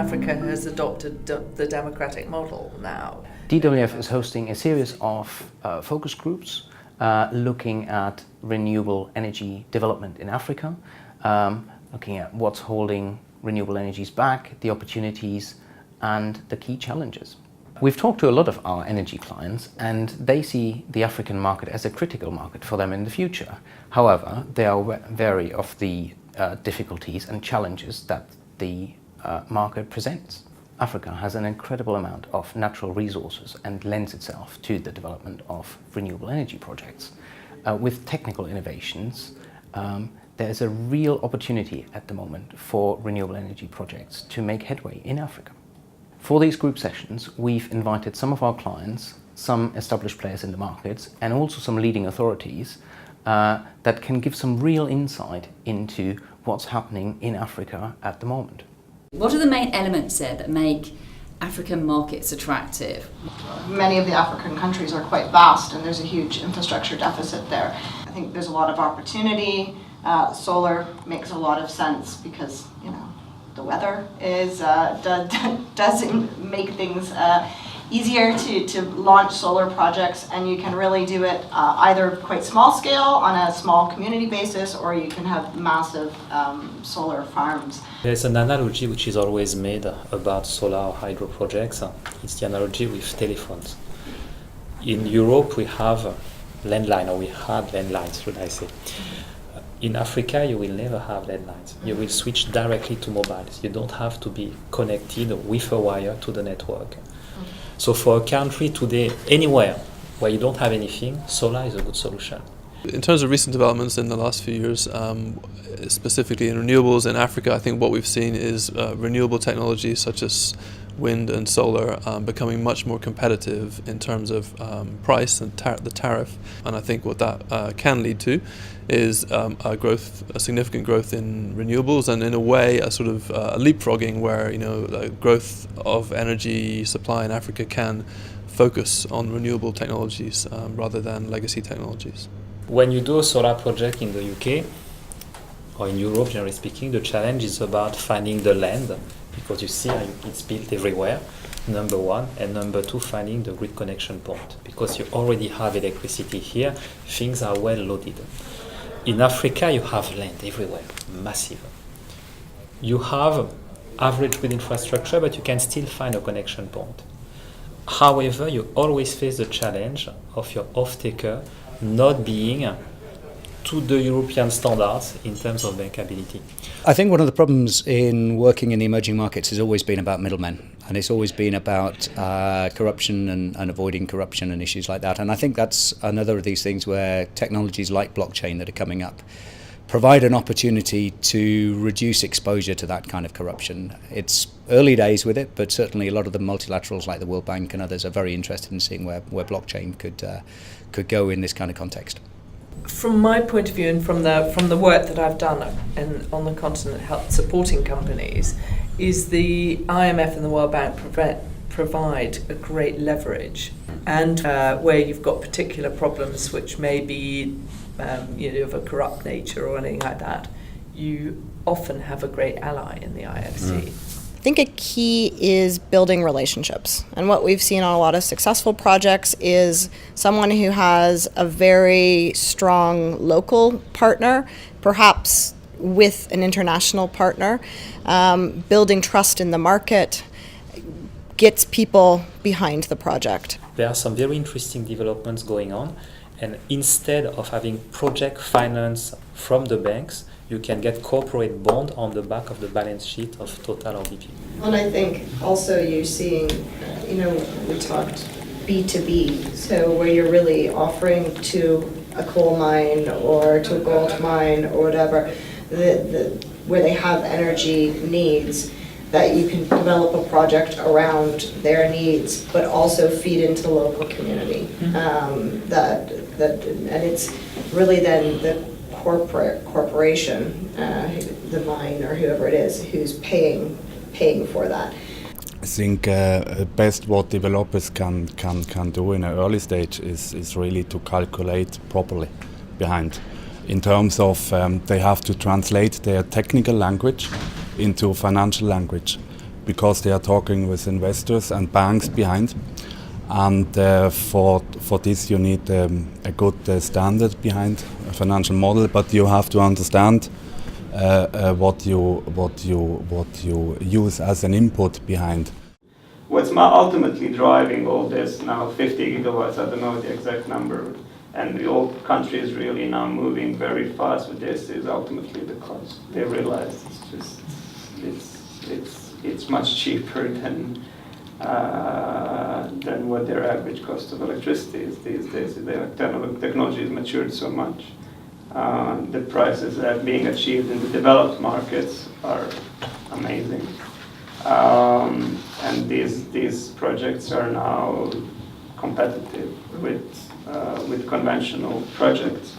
Africa has adopted the democratic model now. DWF is hosting a series of focus groups looking at renewable energy development in Africa, looking at what's holding renewable energies back, the opportunities and the key challenges. We've talked to a lot of our energy clients and they see the African market as a critical market for them in the future. However, they are wary of the difficulties and challenges that the market presents. Africa has an incredible amount of natural resources and lends itself to the development of renewable energy projects. With technical innovations, there is a real opportunity at the moment for renewable energy projects to make headway in Africa. For these group sessions, we've invited some of our clients, some established players in the markets, and also some leading authorities that can give some real insight into what's happening in Africa at the moment. What are the main elements there that make African markets attractive? Many of the African countries are quite vast and there's a huge infrastructure deficit there. I think there's a lot of opportunity. Solar makes a lot of sense because, you know, the weather does make things easier to launch solar projects, and you can really do it either quite small scale on a small community basis, or you can have massive solar farms. There's an analogy which is always made about solar or hydro projects. It's the analogy with telephones. In Europe we have landline, or we had landlines, should I say. In Africa, you will never have landlines. You will switch directly to mobiles. You don't have to be connected with a wire to the network. So for a country today, anywhere where you don't have anything, solar is a good solution. In terms of recent developments in the last few years, specifically in renewables in Africa, I think what we've seen is renewable technologies such as wind and solar becoming much more competitive in terms of price and the tariff. And I think what that can lead to is a significant growth in renewables, and in a way a sort of leapfrogging where, you know, the growth of energy supply in Africa can focus on renewable technologies rather than legacy technologies. When you do a solar project in the UK or in Europe, generally speaking, the challenge is about finding the land, because you see it's built everywhere, number one, and number two, finding the grid connection point, because you already have electricity here, things are well loaded. In Africa, you have land everywhere, massive. You have average grid infrastructure, but you can still find a connection point. However, you always face the challenge of your off-taker not being to the European standards in terms of bankability. I think one of the problems in working in the emerging markets has always been about middlemen, and it's always been about corruption and avoiding corruption and issues like that. And I think that's another of these things where technologies like blockchain that are coming up provide an opportunity to reduce exposure to that kind of corruption. It's early days with it, but certainly a lot of the multilaterals like the World Bank and others are very interested in seeing where blockchain could go in this kind of context. From my point of view, and from the work that I've done on the continent supporting companies, is the IMF and the World Bank provide a great leverage, and where you've got particular problems which may be of a corrupt nature or anything like that, you often have a great ally in the IFC. I think a key is building relationships. And what we've seen on a lot of successful projects is someone who has a very strong local partner, perhaps with an international partner, building trust in the market, gets people behind the project. There are some very interesting developments going on, and instead of having project finance from the banks, you can get corporate bond on the back of the balance sheet of Total or BP. And I think also you're seeing, we talked B2B, so where you're really offering to a coal mine or to a gold mine or whatever, where they have energy needs, that you can develop a project around their needs, but also feed into the local community. And it's really then the corporation, the mine or whoever it is, who's paying for that. I think best what developers can do in an early stage is really to calculate properly behind. In terms of they have to translate their technical language into financial language. because they are talking with investors and banks behind. And for this you need a good standard behind a financial model, but you have to understand what you use as an input behind. What's ultimately driving all this now, 50 gigawatts, I don't know the exact number, and all countries really now moving very fast with this, is ultimately the cost. They realize it's much cheaper than what their average cost of electricity is these days. The technology has matured so much. The prices that are being achieved in the developed markets are amazing. And these projects are now competitive with conventional projects.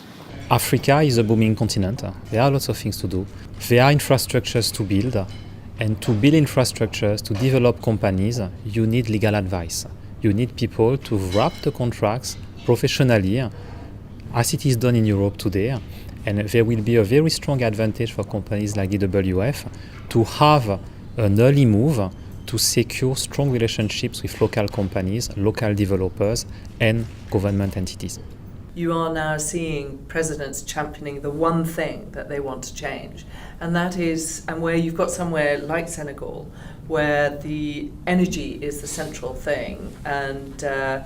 Africa is a booming continent. There are lots of things to do. There are infrastructures to build, and to build infrastructures, to develop companies, you need legal advice. You need people to wrap the contracts professionally, as it is done in Europe today. And there will be a very strong advantage for companies like DWF to have an early move to secure strong relationships with local companies, local developers, and government entities. You are now seeing presidents championing the one thing that they want to change, and that is, and where you've got somewhere like Senegal, where the energy is the central thing, and to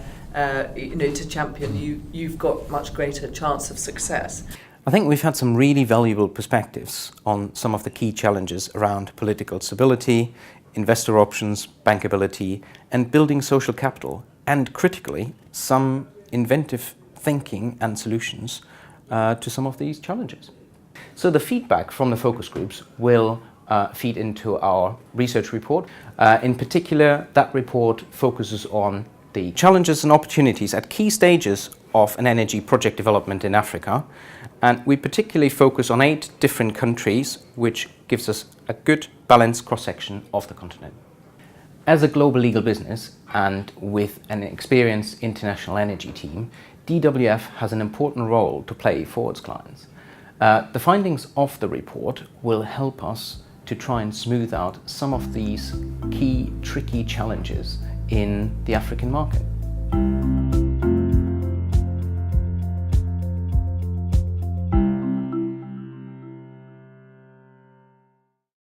champion, you've got much greater chance of success. I think we've had some really valuable perspectives on some of the key challenges around political stability, investor options, bankability, and building social capital, and critically, some inventive thinking and solutions to some of these challenges. So the feedback from the focus groups will feed into our research report. In particular, that report focuses on the challenges and opportunities at key stages of an energy project development in Africa. And we particularly focus on 8 different countries, which gives us a good balanced cross-section of the continent. As a global legal business and with an experienced international energy team, DWF has an important role to play for its clients. The findings of the report will help us to try and smooth out some of these key tricky challenges in the African market.